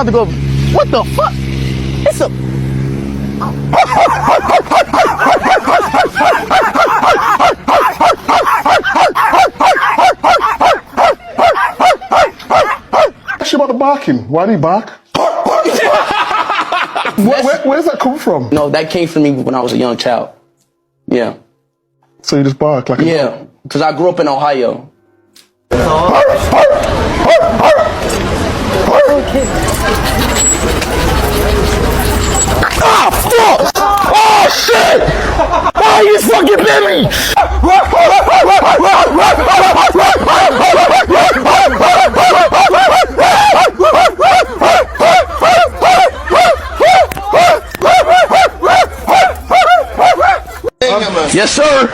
about to go. What the fuck? It's a. Actually, about the barking. Why do you bark? Where's that come from? No, that came from me when I was a young child. Yeah. So you just bark like a Yeah, because I grew up in Ohio. Ah, fuck! Oh, shit! Oh, you fucking bit me! Yes, sir!